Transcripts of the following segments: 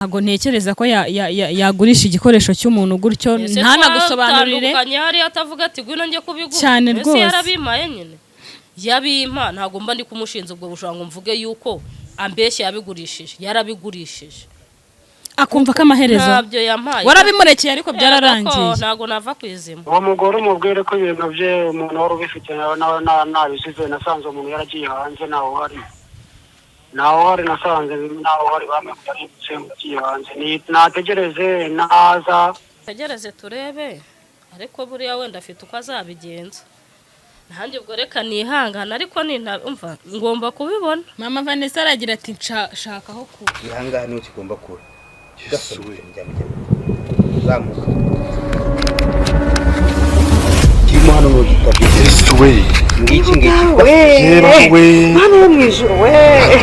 ntago ntekereza ko yagurisha igikoresho cy'umuntu gutyo ntanagusobanurire hari atavuga ati gwino ngiye kubigura cyane rwose yarabimaye nyine yabimpa ntago mba ndi kumushinza ubwo bushanga ngo mvuge yuko ambeshye yabigurishije yarabigurishije akumva ko amaherezo ntabyo yampaye warabimurekeye ariko byararangiye ntago nava kwizima uwo mugore umubwire ko ibintu bye umuntu wari ubifite nawe nabisize nasanze umuntu yaragiye hanze naho hari nasanze naho hari bamutse mugiye hanze nategereze naza tegereze turebe ariko buriya wenda afite uko azabigenza nanjye ubwo reka nihangana ariko umva ngomba kubibona mama Vanessa aragira ati shakaho ku ihangana niho kigomba kuba gasuwe zamuka kirimo hano no gitabye ngiki mwana wo mwijuru we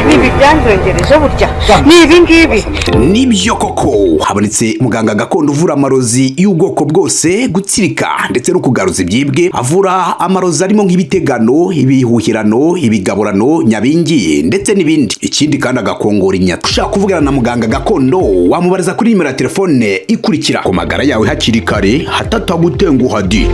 nibi byanjongereje burya nibi ngibi nibyo koko habonetse muganga gakondo uvura amarozi y'ubwoko bwose gutsirika ndetse no kugaruza ibyibwe avura amarozi arimo nk'ibitegano ibihuhirano ibigaburano nyabingi ndetse n'ibindi ikindi kandi agakongora inyata ushaka kuvugana na muganga gakondo wamubariza kuri nimero ya telefone ikurikira ku magara yawe hakiri kare hatatagutenguha di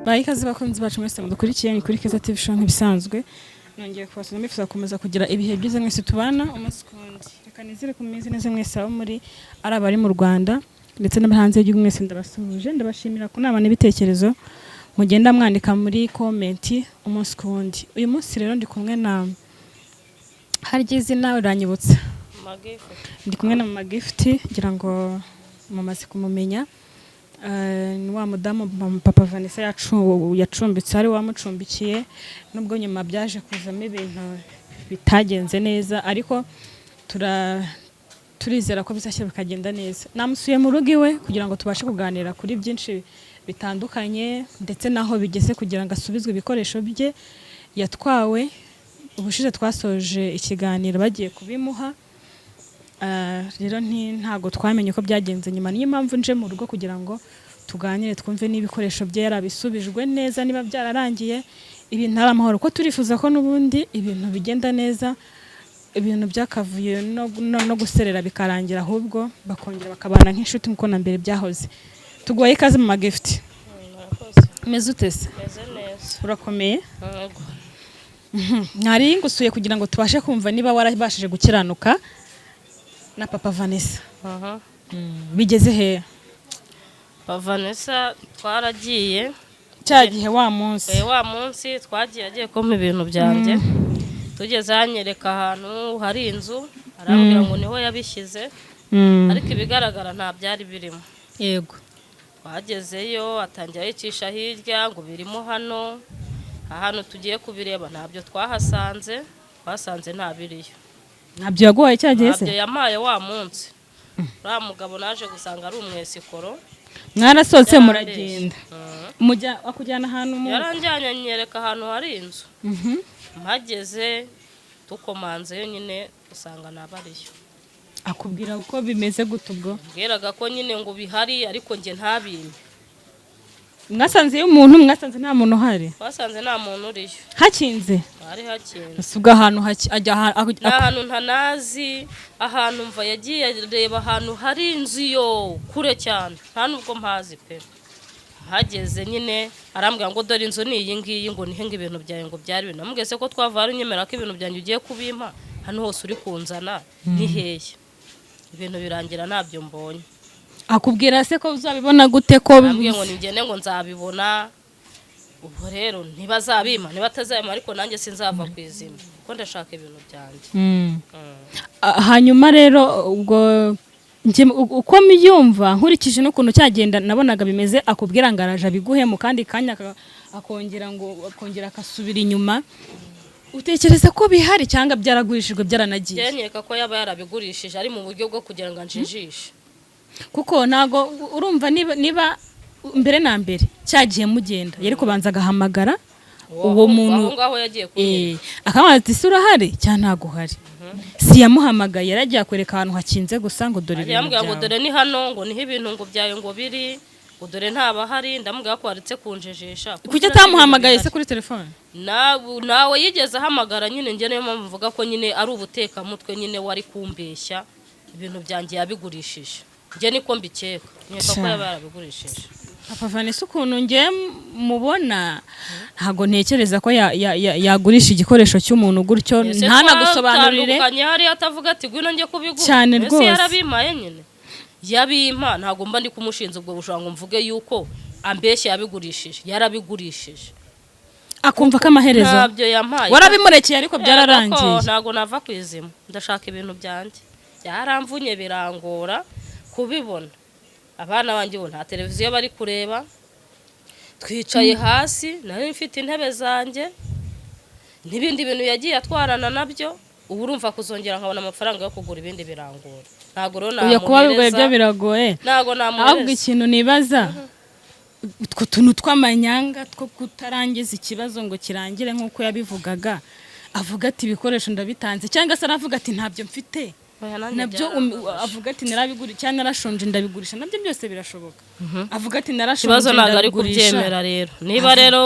Bayikazi bakunzi bacu mwese mudukurikiye ni kuri Keza TV show nk'ibisanzwe nongeye kubasaba mwifuza gukomeza kugira ibihe byiza mwese tubana umunsi kundi reka nizere ku mezi neza mwese abo muri arabari mu Rwanda ndetse n'abahanze y'igihugu mwese ndabasuje ndabashimira ku nama n'ibitekerezo mugenda mwandika muri comment umunsi kundi uyu munsi rero ndi kumwe na Hargize nawe uranyibutsa ndi kumwe na Mama Gift ngira ngo mumaze kumumenya ni wa mudamu papa Vanessa yacumbitse ari wamucumbikiye nubwo nyuma byaje kuzamo ibintu bitagenze neza ariko turizera ko bizashyira bikagenda neza namusuye mu rugo iwe kugira ngo tubashe kuganira kuri byinshi bitandukanye ndetse naho bigeze kugira ngo asubizwe ibikoresho bye yatwawe ubushize twasoje ikiganiro bagiye kubimuha rero ntago twamenye ko byagenze nyuma niyo mpamvu nje mu rugo kugira ngo tuganire twumve n'ibikoresho bye yarabisubijwe neza niba byararangiye ibintu ari amahoro ko turifuza ko nubundi ibintu bigenda neza ibintu byakavuye no guserera bikarangira ahubwo bakongera bakabana nk'inshuti nkuko na mbere byahoze tugoye ikaze mu Gift meze utese urakomeye nari ngusuye kugira ngo tubashe kumva niba warabashije gukiranuka na papa Vanessa bigeze he papa Vanessa twaragiye cyagihe wa munsi twagiye agiye kumpa ibintu byanjye tugeze hanyereka ahantu hari inzu arambwira ngo niho yabishyize ariko ibigaragara nta byari birimo yego twagezeyo atangira yicisha hirya ngo birimo hano ahantu tugiye kubireba ntabyo twahasanze nta biriyo ntabyo yagoye cyagiye se ntabyo yamaye wa munsi uriya mugabo naje gusanga ari umwesikoro mwarasohotse muragenda akujyana ahantu yaranjyanye anyereka ahantu hari inzu mpageze tukomanzeyo nyine usanga nabariyo akubwira uko bimeze gute ubwo mbwiraga ko nyine ngo bihari ariko njye ntabimpe mwasanze umuntu mwasanze nta muntu uhari twasanze nta muntu uriyo hakinze hari hakinze usubwa ahantu ajya ahantu ntanazi ahantu mva yagiye reba ahantu hari inzu yo kure cyane nta nubwo mpazi pe hageze nyine arambwira ngo dore inzu ni iyi ngiyi ngo nihenga ibintu byawe ngo byari bino namugeze ko twavara unyemera ko ibintu byanjye ugiye kubimpa hano hose uri kunzana ni hehe ibintu birangira ntabyo mbonye akubwira se ko uzabibona gute ko ambwiye ngo nigende ngo nzabibona ubwo rero ntibazabima nibatazabima ariko nanjye sinzava kwizima kuko ndashaka ibintu byanjye hanyuma rero ubwo uko mbyumva nkurikije n'ukuntu cyagenda nabonaga bimeze akubwira ngo araje abiguhe mu kandi kanya akongera akasubira inyuma utekereza ko bihari cyangwa byaragurishijwe byaranagiye nkeka ko yaba yarabigurishije ari mu buryo bwo kugira ngo anjijishe kuko nago urumva niba mbere na mbere cyagiye mugenda yari kubanza agahamagara uwo muntu aho ngaho yagiye kunyereka akamubaza ati ''ese urahari cyangwa ntago uhari'' si yamuhamagaye yaragiye kwereka ahantu hakinze gusa ngo dore ibintu yambwira ngo byawe dore ni hano ngo niho ibintu ngo byayo ngo biri ngo dore ntabahari ndamubwira ko waretse kunjejesha kuki atamuhamagaye se kuri telefone nawe yigeze ahamagara nyine njye niyo mpamvu mvuga ko nyine ari ubutekamutwe nyine wari kumbeshya ibintu byanjye yabigurishije njye niko mbikeka nkeka ko yaba yarabigurishije Papa Vanessa ukuntu ngiye mubona ntago ntekereza ko yagurisha igikoresho cy'umuntu gutyo ntanagusobanurire hari atavuga ati gwino njye kubigura cyane rwose yarabimaye nyine yabimpa ntago mba ndi kumushinza ubwo bushanga mvuge yuko ambeshya yabigurishije yarabigurishije akumva ko amaherezo ntabyo yampaye warabimurekeye ariko byararangiye ntago nava ku izima ndashaka ibintu byanjye byaramvunye birangora kubibona abana banjye bo nta televiziyo bari kureba twicaye hasi nari mfite intebe zanjye n'ibindi bintu yagiye atwarana nabyo ubu urumva kuzongera nkabona amafaranga yo kugura ibindi birangora ntago rero uya kuba bigoye byo biragoye ntago namuhereza ahubwo ikintu nibaza utwo tuntu tw'amanyanga two kutarangiza ikibazo ngo kirangire nk'uko yabivugaga avuga ati ibikoresho ndabitanze cyangwa se aravuga ati ntabyo mfite nabyo avuga ati narabigura cyangwa narashonje ndabigurisha nabyo byose birashoboka avuga ati narashonje ikibazo ntabwo ari kubyemera rero niba rero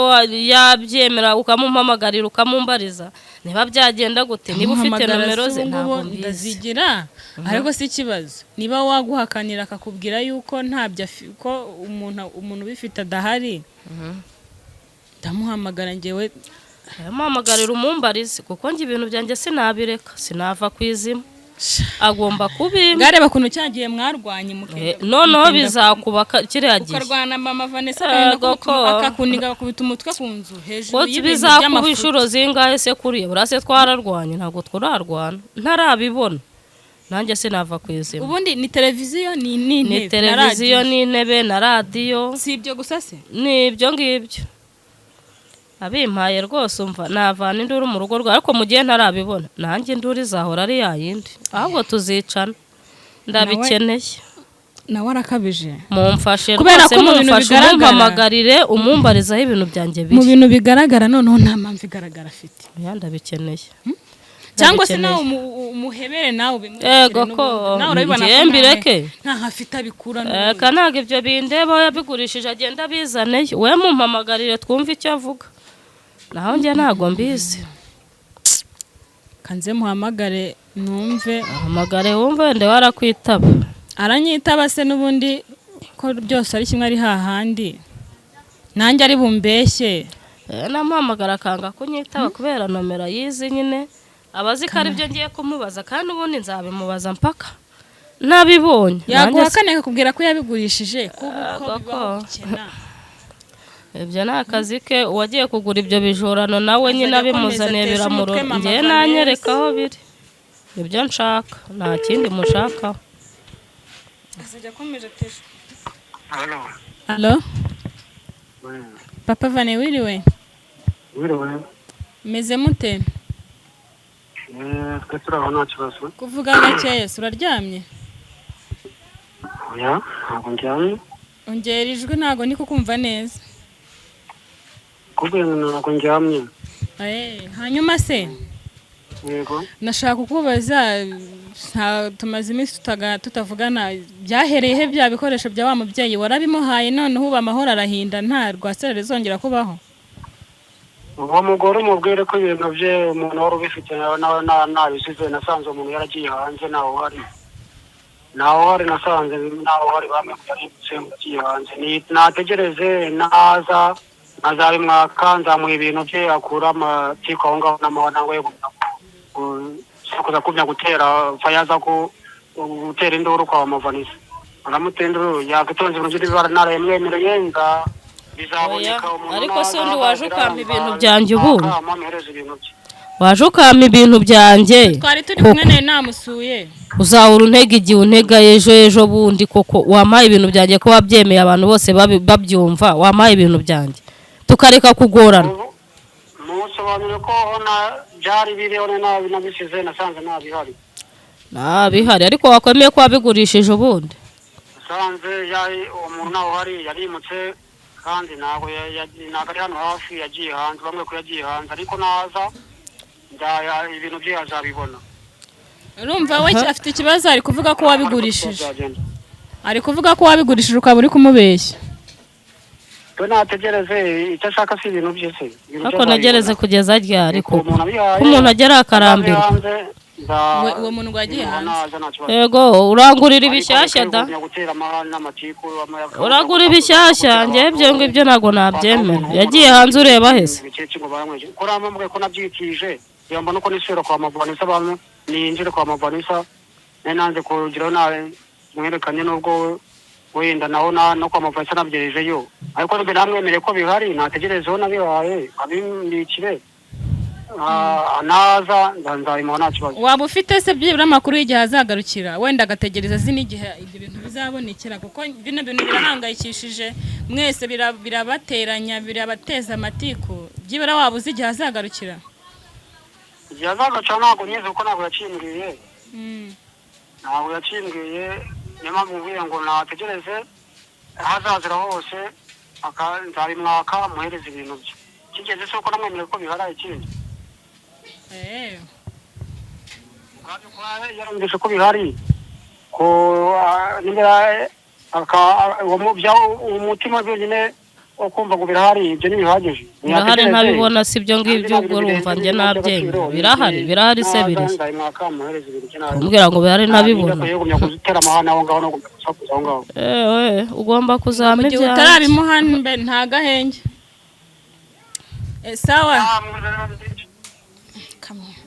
yabyemera ukamumpamagarira ukamumbariza niba byagenda gute niba ufite nomero ze ntabwo ndazigira ariko si ikibazo niba waguhakanira akakubwira yuko ntabyo ko umuntu ubifite adahari ndamuhamagara ngewe yamuhamagarira umumbarize kuko njye ibintu byanjye sinabireka sinava ku izima agomba kubimba ngareba kuntu cyagiye mwarwanye noneho bizakubaka kiriya gihe ukarwana mama Vanessa akakuniga bakubita umutwe ku nzu hejuru y'ibintu bizakuba inshuro zingahe se kuriye burase twararwanye ntabwo turarwana ntarabibona nanjye sinava ku izima ubundi ni televiziyo ni televiziyo n'intebe na radiyo si ibyo gusa se ni ibyo ngibyo abimpaye rwose umva navana induru mu rugo rwawe ariko mu gihe ntarabibona nanjye induru izahora ari yayindi ahubwo tuzicana ndabikeneye nawe arakabije mumfashe rwose mumfashe umumpamagarire umumbarizaho ibintu byanjye biri mu bintu bigaragara noneho nta mpamvu igaragara afite ndabikeneye cyangwa se nawe umuhebere nawe yego ko ngiye mbireke nta hafite abikura eka ntabwo ibyo bindeba yabigurishije agenda abizaneye we mumpamagarire twumve icyo avuga naho njye ntago mbizi kanze muhamagare numve ahamagare wumve wende warakwitaba aranyitaba se n'ubundi ko byose ari kimwe ari hahandi nanjye ari bumbeshye namuhamagara akanga kunyitaba kubera nomero yizi nyine abazi ko ari byo ngiye kumubaza kandi ubundi nzabimubaza mpaka nabibonye yaguhakane akakubwira ko yabigurishije kuko bibakena ibyo ni akazi ke uwagiye kugura ibyo bijorano nawe nyine abimuzaniye biramurora ngewe nanyereka aho biri ibyo nshaka nta kindi mushakaho halo Papa Vane wiriwe meze mute twe turaho nta kibazo kuvuga gakeya uraryamye oya ntabwo ndyamye ongera ijwi ntabwo ndi kukumva neza kubera ntabwo ndyamye hanyuma se yego nashaka kukubaza tumaze iminsi tutavugana byahereye he bya bikoresho bya wa mubyeyi warabimuhaye noneho uba amahoro arahinda nta rwaserere zongera kubaho uwo mugore umubwire ko ibintu bye umuntu wari ubifite nawe nabisize nasanze umuntu yaragiye hanze ntawe uhari nasanze ntawe uhari bamwe yaributse ugiye hanze nategereze naza nazabimwaka nzamuha ibintu bye akura amatiku aho ngaho n'amahana we kuza kumya gutera fayaza gutera induru kwa Vanessa aramutera induru yakitonze ibintu by'ibara narayemwemereye nga bizaboneka umuntu ariko se undi waje ukampa ibintu byanjye ubundi waje ukampa ibintu byanjye twari turi kumwe nawe namusuye uzahura untega igihe untega ejo bundi koko wampaye ibintu byanjye ko wabyemeye abantu bose babyumva wampaye ibintu byanjye tukareka kugorana musobanure ko byari biriho nabisize nasanze ntabihari ariko wakwemeye ko wabigurishije ubundi nasanze umuntu nawe uhari yarimutse kandi ntabwo ari hano hafi yagiye hanze bamwe ko yagiye hanze ariko naza ibintu bye azabibona. urumva we afite ikibazo ari kuvuga ko wabigurishije ukaba uri kumubeshya. we nategereze icyo ashaka si ibintu bye se ariko nagereze kugeza ryari ko umuntu agera akarambirwa. uwo muntu wagiye hanze yego urangurira ibishyashya da uragura ibishyashya njye ibyo ngibyo ntabwo nabyemera. yagiye hanze ureba hese ko nabyikije mbona uko nisubira kwa Mavanisa abantu ninjire kwa Mavanisa nanze kugiraho nawe mwerekanye nubwo wenda naho no kwa Mavanisa nabyerejeyo ariko nibe namwemereye ko bihari nategerezeho nabihaye abindikire naza nzabimona nta kibazo. waba ufite se byibura amakuru y'igihe azagarukira wenda agategereza n'igihe ibyo bintu bizabonekera kuko bino bintu birahangayikishije mwese birabateranya birabateza amatiku byibura waba uzi igihe azagarukira. igihe azagarukira ntabwo nyizi kuko ntabwo yacimbwiye niyo mpamvu mubwiye ngo nategereze ahazazira hose nzabimwaka muhereza ibintu bye kigeze se uko namwemereye ko bihari ikindi yarumvise ko bihari ko umutima byonyine ukumva ngo birahari ibyo ntibihagije. birahari ntabibona si ibyo ngibyo ubwo urumva njye nabyemera birahari se biri kumbwira ngo bihari ntabibona ugomba kuzama ibyawe utarabimuha nta gahenge. sawa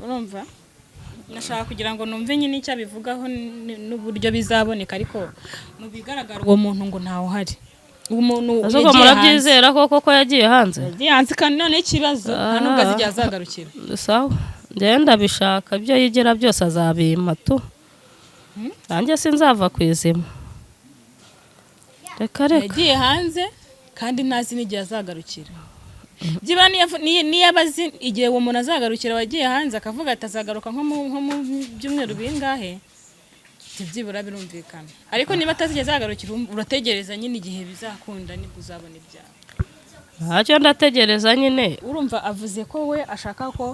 urumva nashaka kugira ngo numve nyine icyo abivugaho n'uburyo bizaboneka ariko mu bigaragara uwo muntu ngo ntawe uhari. umuntu azuba murabyizera koko ko yagiye hanze kandi none ikibazo nta nubwo azi igihe azagarukira. sawa ngenda bishaka ibyo yigira byose azabima tu nanjye sinzava ku izima reka yagiye hanze kandi ntazi n'igihe azagarukira. Jiba niyo abazi igihe uwo muntu azagarukira wagiye hanze akavuga ati azagaruka nko mu byumweru bingahe byibura birumvikana ariko niba atazigeze azagarukira urategereza nyine igihe bizakunda nibwo uzabona ibyawe. ntacyo ndategereza nyine urumva avuze ko we ashaka ko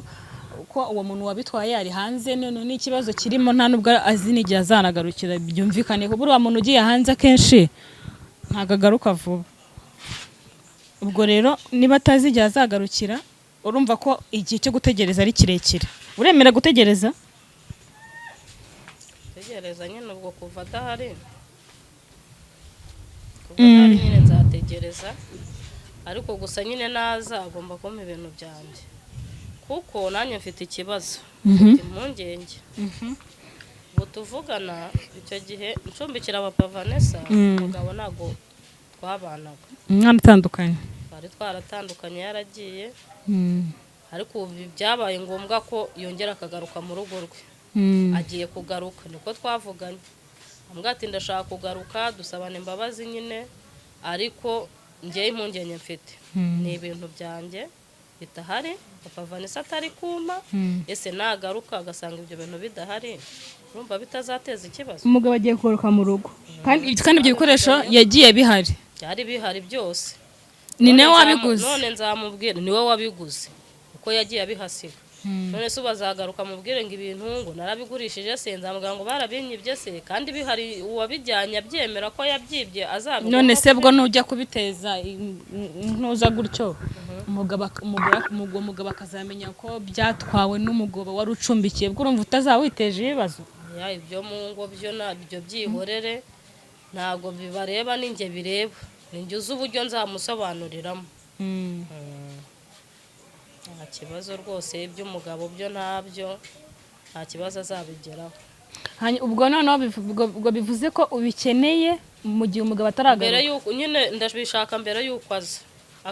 uwo muntu wabitwaye ari hanze none n'ikibazo kirimo nta nubwo azi n'igihe azanagarukira byumvikane ko buriya muntu ugiye hanze akenshi ntabwo agaruka vuba. ubwo rero niba atazi igihe azagarukira urumva ko igihe cyo gutegereza ari kirekire. uremera gutegereza nyine ubwo kuva adahari nyine nzategereza ariko gusa nyine naza agomba kumpa ibintu byanjye kuko nanjye mfite ikibazo mfite impungenge ubu tuvugana icyo gihe ncumbikira papa Vanessa umugabo ntabwo twabanaga mwaratandukanye twari twaratandukanye yaragiye ariko ubu byabaye ngombwa ko yongera akagaruka mu rugo rwe agiye kugaruka niko twavuganye ambwira ati ndashaka kugaruka dusabana imbabazi nyine ariko njyewe impungenge mfite ni ibintu byanjye bitahari papa Vanessa atari kumpa ese nagaruka agasanga ibyo bintu bidahari urumva bitazateza ikibazo. umugabo agiye kugaruka mu rugo kandi ibyo bikoresho yagiye bihari byari bihari byose ni nawe wabiguze none nzamubwira ni wowe wabiguze uko yagiye abihasiga none se ubazagaruka mubwire ngo ibintu ngo narabigurishije se nzamubwira ngo barabinyibye se kandi bihari uwabijyanye abyemera ko yabyibye azabigura. none se bwo nujya kubiteza ntuza gutyo umugabo akazamenya ko byatwawe n'umugabo wari ucumbikiye bwo urumva utazawiteje ibibazo. ibyo mu ngo byo nabyo byihorere ntabwo bibareba ninjye bireba ninjye uzi uburyo nzamusobanuriramo. nta kibazo rwose iby'umugabo byo ntabyo nta kibazo azabigeraho. ubwo noneho bivuze ko ubikeneye mu gihe umugabo ataragaruka mbere yuko nyine ndabishaka mbere yuko aza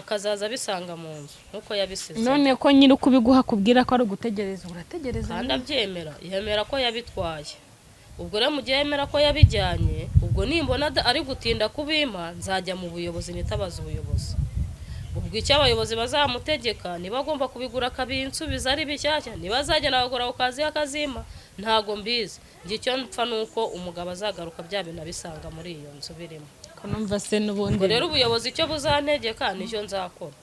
akazaza abisanga mu nzu nkuko yabisize. none ko nyiri kubiguha kubwira ko ari ugutegereza urategereza kandi abyemera yemera ko yabitwaye ubwo rero mu gihe yemera ko yabijyanye ubwo nimbona ari gutinda kubima nzajya mu buyobozi nitabaza ubuyobozi ubwo ubwo icyo abayobozi bazamutegeka niba agomba kubigura akabinsubiza ari bishyashya niba azagenda agakora ku kazi akazima ntago mbizi njye icyo mpfa nuko umugabo azagaruka bya bintu abisanga muri iyo nzu birimo ko numva se n'ubundi rero ubuyobozi icyo buzantegeka nicyo nzakora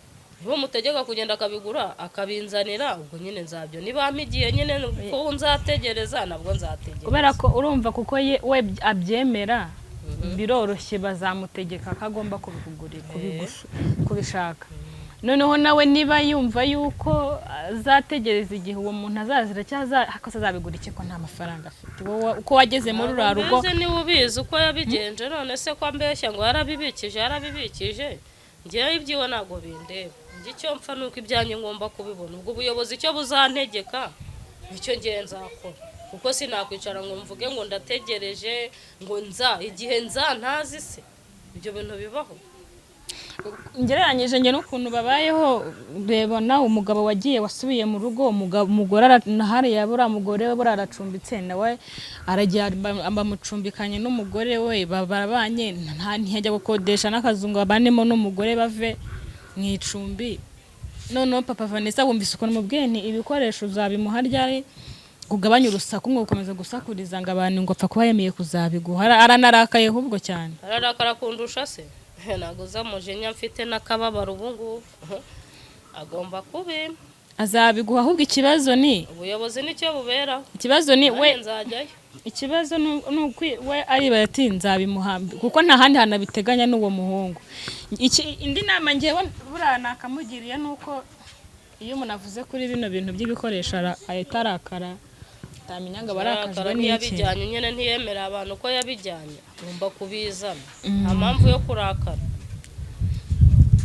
niba mutegeka kugenda akabigura akabinzanira ubwo nyine nzabyo niba amigiye nyine ko nzategereza nabwo nzategereza kubera ko urumva kuko we abyemera biroroshye bazamutegeka ko agomba kubigurira kubishaka noneho nawe niba yumva yuko azategereza igihe uwo muntu azazira cyangwa azabigura iki ko nta mafaranga afite wowe uko wageze muri uriya rugo mbese niba ubizi uko yabigenje none se ko ambeshya ngo yarabibikije ngewe ibyiwe ntabwo bindeba icyo mpfa nuko ibyanjye ngomba kubibona ubwo ubuyobozi icyo buzantegeka nicyo ngiye nzakora kuko sinakwicara ngo mvuge ngo ndategereje ngo igihe ntazi se ibyo bintu bibaho ngereranyije njye n'ukuntu babayeho rebona umugabo wagiye wasubiye mu rugo umugore hariya buriya mugore we buriya aracumbitse nawe aragiye bamucumbikanye n'umugore we barabanye ntiyajya gukodesha n'akazu ngo abanemo n'umugore bave mu icumbi noneho papa Vanessa wumvise ukuntu mubwiye nti ibikoresho uzabimuha ryari kugabanya urusaku ngo gukomeza gusakuriza ngo abantu ngo apfa kuba yemeye kuzabiguha aranarakaye ahubwo cyane ararakara kundusha se ntabwo uzamujinya mfite n'akababaro ubu ngubu agomba kubima azabiguha ahubwo ikibazo ni ubuyobozi nicyo bubera ikibazo ni we nzajyayo ikibazo ni we ariba ati nzabimuhambi kuko nta handi hantu abiteganya n'uwo muhungu indi nama ngewe buriya nakamugiriye nuko iyo umuntu avuze kuri bino bintu by'ibikoresho ahita arakara utamenya ngo barakajwe n'iki yabijyanye nyine ntiyemera abantu ko yabijyanye agomba kubizana nta mpamvu yo kurakara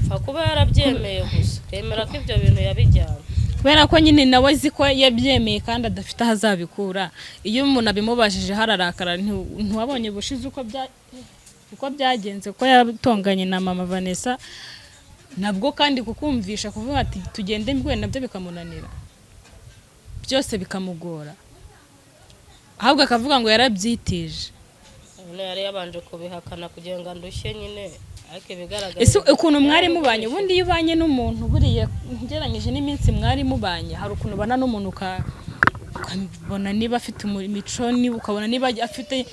pfa kuba yarabyemeye gusa yemera ko ibyo bintu yabijyanye kubera ko nyine nawe azi ko yabyemeye kandi adafite aho azabikura iyo umuntu abimubajije hararakara ntiwabonye ubushize uko byagenze ko yatonganye na mama Vanessa nabwo kandi kukumvisha kuvuga ati tugende mbwe nabyo bikamunanira byose bikamugora ahubwo akavuga ngo yarabyitije none yari yabanje kubihakana kugira ngo andushye nyine ariko bigaragara ese ukuntu mwari mubanye ubundi iyo ubanye n'umuntu buriya ngeranyije n'iminsi mwari mubanye hari ukuntu ubana n'umuntu ukabona niba afite imico ukabona niba afite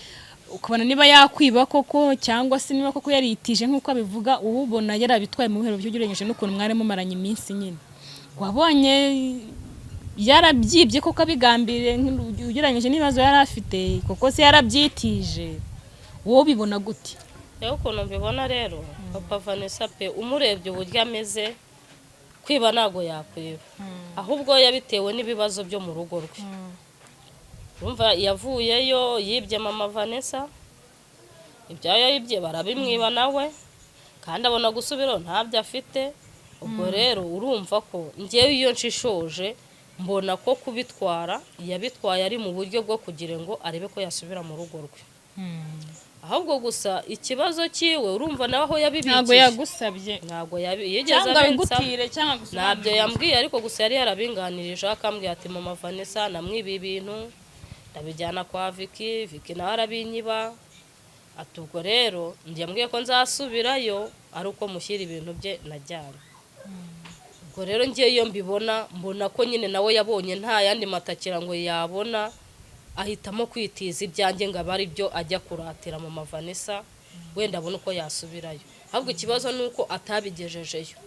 ukabona niba yakwiba koko cyangwa se niba koko yaritije nk'uko abivuga ubona yarabitwaye mu bihero by'ugeranyije n'ukuntu mwari mumaranye iminsi nyine wabonye yarabyibye koko abigambiriye ugeranyije n'ibibazo yari afite koko se yarabyitije wowe bibona gute rero ukuntu mbibona rero papa Vanessa pe umurebye uburyo ameze kwiba ntago yakwiba ahubwo yabitewe n'ibibazo byo mu rugo rwe urumva yavuyeyo yibye mama Vanessa ibyayo yibye barabimwiba nawe kandi abona gusubira ntabyo afite ubwo rero urumva ko ngewe iyo nshishoje mbona ko kubitwara yabitwaye ari mu buryo bwo kugira ngo arebe ko yasubira mu rugo rwe ahubwo gusa ikibazo cyiwe urumva nawe aho yabibikije ntago yagusabye ntago yigeze abigutire cyangwa gusa ntabyo yambwiye ariko gusa yari yarabinganirije akambwiye ati mama Vanessa namwibi ibintu ndabijyana kwa Vicky nawe arabinyiba ati ubwo rero njyambwiye ko nzasubirayo ari uko mushyira ibintu bye najyana ubwo rero ngiye iyo mbibona mbona ko nyine nawe yabonye nta yandi matakira ngo yabona ahitamo kwitiza ibyanjye ngo abari byo ajya kuratira mama Vanessa wenda abona uko yasubirayo ahubwo ikibazo ni uko atabigejejeyo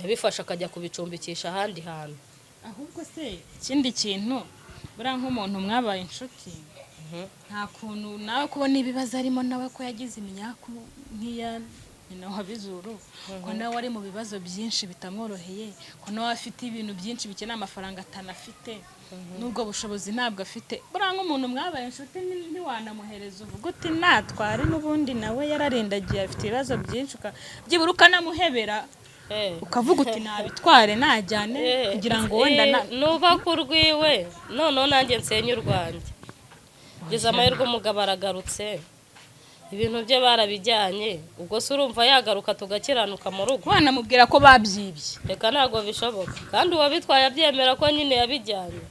yabifasha akajya kubicumbikisha ahandi hantu ahubwo se ikindi kintu buriya nk'umuntu mwabaye inshuti nta kuntu nawe kubona ibibazo arimo nawe ko yagize imyaku nk'iya nyina wa Bizuru ko nawe ari mu bibazo byinshi bitamworoheye ko nawe afite ibintu byinshi bikeneye amafaranga atanafite n'ubwo bushobozi ntabwo afite buriya nk'umuntu mwabaye inshuti ntiwanamuhereza uvuga uti natware n'ubundi nawe yararindagiye afite ibibazo byinshi byibura ukanamuhebera ukavuga uti nabitware najyane kugira ngo wenda nuba ku rwiwe noneho nanjye nsenye urwanjye ngeze amahirwe umugabo aragarutse ibintu bye barabijyanye ubwo se urumva yagaruka tugakiranuka mu rugo wanamubwira ko babyibye reka ntabwo bishoboka kandi uwabitwaye abyemera ko nyine yabijyanye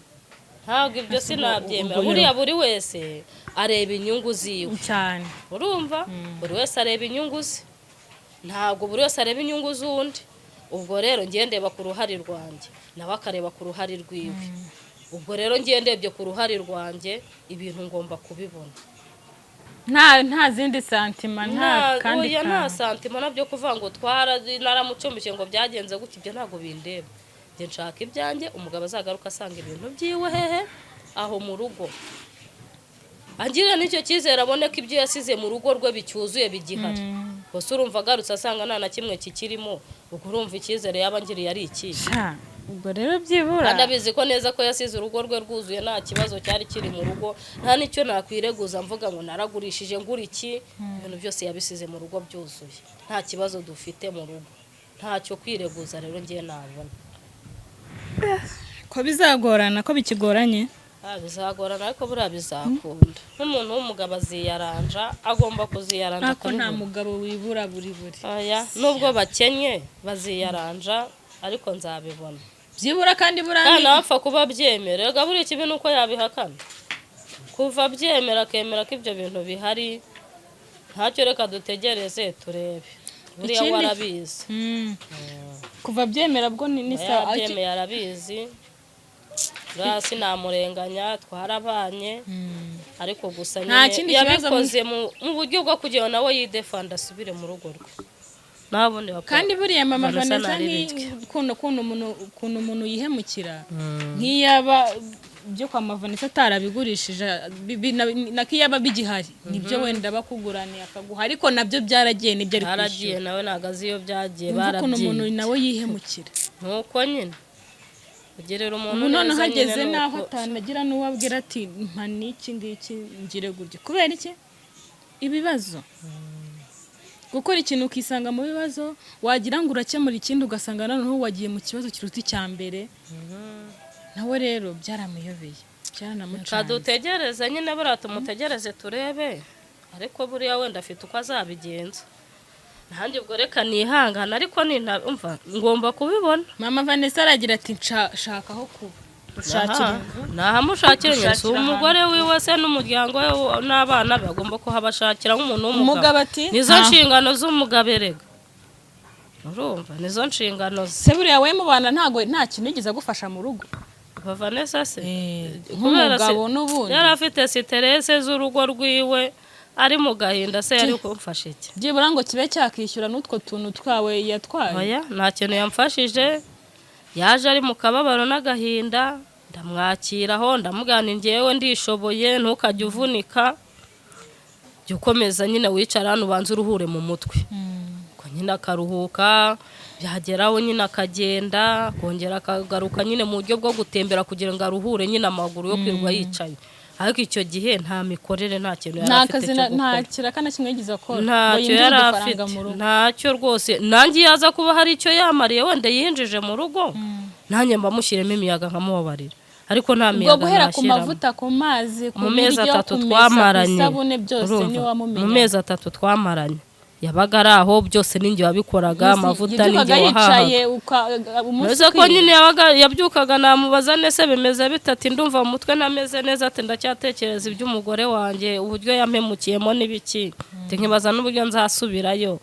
ntabwo ibyo sinabyemera buriya buri wese areba inyungu ziwe cyane urumva buri wese areba inyungu ze ntabwo buri wese areba inyungu z'undi ubwo rero ngiye ndeba ku ruhare rwanjye nawe akareba ku ruhare rwiwe ubwo rero ngiye ndebye ku ruhare rwanjye ibintu ngomba kubibona nta zindi santima nta kandi nta santima nabyo kuvuga ngo naramucumbike ngo byagenze gutya ibyo ntabwo bindeba njye nshaka ibyanjye umugabo azagaruka asanga ibintu byiwe hehe aho mu rugo angirira n'icyo cyizere abone ko ibyo yasize mu rugo rwe bicyuzuye bigihari gusa urumva agarutse asanga nta na kimwe kikirimo ubwo urumva icyizere yaba angiriye ari ikihe ubwo rero byibura kandi abizi ko neza ko yasize urugo rwe rwuzuye nta kibazo cyari kiri mu rugo nta n'icyo nakwireguza mvuga ngo naragurishije ngura iki ibintu byose yabisize mu rugo byuzuye nta kibazo dufite mu rugo ntacyo kwireguza rero ngiye nabona ko bizagorana ko bikigoranye bizagorana ariko buriya bizakunda nk'umuntu w'umugabo aziyaranja agomba kuziyaranja ariko nta mugabo wibura buri nubwo bakenye baziyaranja ariko nzabibona byibura kandi burani napfa kuba byemera buri kibi nuko yabihakana kuva byemera akemera ko ibyo bintu bihari ntacyo reka dutegereze turebe buriya warabizi kuva byemera bwo ni sawa byemeye arabizi rasi namurenganya twarabanye ariko gusa nyine yabikoze mu buryo bwo kugira ngo nawe yidefanda asubire mu rugo rwe kandi buriya mama Vanessa ukuntu umuntu yihemukira nk'iyaba byo kwa mama Vanessa atarabigurishije nakiyaba bigihari nibyo wenda bakuguraniye akaguha ariko nabyo byaragiye nibyo ari kwishyura nawe nagazi iyo byagiye barabyiye ukuntu umuntu nawe yihemukira nuko nyine ugerera umuntu none hageze naho atanagira n'uwabwira ati mpa n'iki ngiki ngire gutya kubera iki ibibazo gukora ikintu ukisanga mu bibazo wagira ngo urakemura ikindi ugasanga noneho wagiye mu kibazo kiruta icya mbere nawe rero byaramuyobeye byaranamucanze kadutegereze nyine buriya tumutegereze turebe ariko buriya wenda afite uko azabigenza nanjye ubwo reka nihangana ariko umva ngomba kubibona mama Vanessa aragira ati shaka aho kuba nahamushakira nyese umugore wiwe se n'umuryango we n'abana be agomba kuhabashakira nk'umuntu w'umugabo nizo nshingano z'umugabo erega urumva nizo nshingano se buriya we mubana nta kintu yigeze agufasha mu rugo Vanessa se nk'umugabo n'ubundi yari afite siterese z'urugo rwiwe ari mu gahinda se yari kumfasha iki byibura ngo kibe cyakishyura n'utwo tuntu twawe yatwaye oya nta kintu yamfashije yaje ari mu kababaro n'agahinda ndamwakiraho ndamugana njyewe ndishoboye ntukajye uvunika jya ukomeza nyine wicara hano ubanza uruhure mu mutwe ko nyine akaruhuka byageraho nyine akagenda kongera akagaruka nyine mu buryo bwo gutembera kugira ngo aruhure nyine amaguru yo kwirwa yicaye ariko icyo gihe nta mikorere nta kintu yari afite nta kiraka na kimwe yigize akora ntacyo yari afite ntacyo rwose nanjye yaza kuba hari icyo yamariye wenda yinjije mu rugo nanjye mbamushyiremo imiyaga nkamubabarira ariko nta miyaga nashyiramo guhera ku mavuta ku mazi ku biryo ku isabune byose ni wamumenya mu mezi 3 twamaranye yabaga ari aho byose ninjye wabikoraga amavuta ninjye wahaha ko nyine yabyukaga namubaza nese bimeze bitatu ndumva mu mutwe nameze neza ati ndacyatekereza iby'umugore wanjye uburyo yampemukiyemo n'ibiki nkibaza n'uburyo nzasubirayo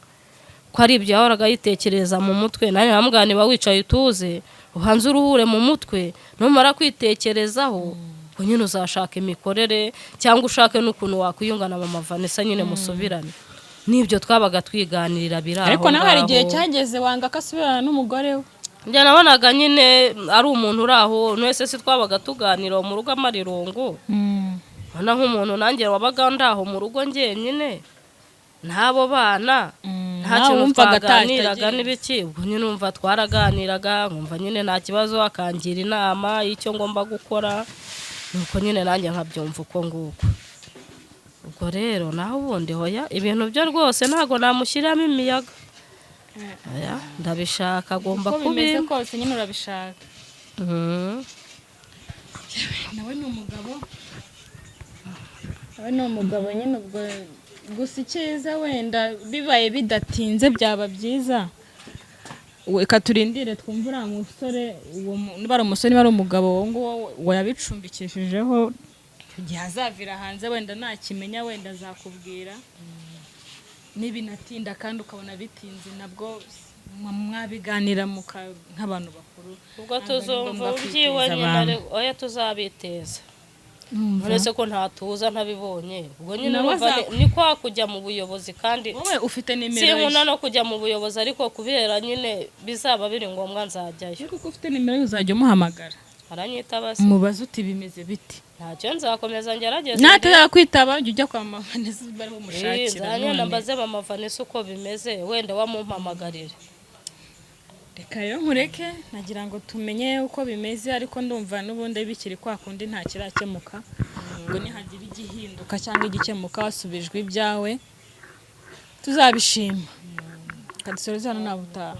ko ari ibyo yahoraga yitekereza mu mutwe nanjye namugani wicaye utuze uhanze uruhure mu mutwe numara kwitekerezaho ko nyine uzashaka imikorere cyangwa ushake n'ukuntu wakwiyungana mama Vanessa nyine musubirane nibyo twabaga twiganirira biraho ariko nawe hari igihe cyageze wanga kasubirana n'umugore we njye nabonaga nyine ari umuntu uraho nwese si twabaga tuganira mu rugo amarirungu ana nk'umuntu nanjye wabaga ndaho mu rugo njyenyine ntabo bana nta kintu twaganiraga n'ibiki ubwo nyine umva twaraganiraga nkumva nyine nta kibazo akangira inama y'icyo ngomba gukora nuko nyine nanjye nkabyumva uko nguko ubwo rero naho ubundi hoya ibintu byo rwose ntago namushyiramo imiyaga oya ndabishaka agomba kubimeze kose nyine urabishaka nawe ni umugabo nyine ubwo gusa icyiza wenda bibaye bidatinze byaba byiza reka turindire twumva uriya musore niba ari umusore niba ari umugabo wo nguwo wayabicumbikishijeho igihe azavira hanze wenda ntakimenya wenda azakubwira n'ibinatinda kandi ukabona bitinze nabwo mwabiganira nk'abantu bakuru ubwo tuzumva ubyiwe nyine oya tuzabiteza uretse ko ntatuza ntabibonye ubwo nyine ni kwa kujya mu buyobozi kandi wowe ufite nimero sinkuna no kujya mu buyobozi ariko kubera nyine bizaba biri ngombwa nzajyayo kuko ufite nimero uzajya umuhamagara aranyitaba se mubaze uti bimeze biti ntacyo nzakomeza ngerageza natazakwitaba ujya kwa mama Vanessa bari bumushakira none mbaze mama Vanessa uko bimeze wenda wamumpamagarire reka rero nkureke nagira ngo tumenye uko bimeze ariko ndumva n'ubundi bikiri kwa kundi nta kirakemuka ngo nihagira igihinduka cyangwa igikemuka wasubijwe ibyawe tuzabishima kadusoreze hano nabutaha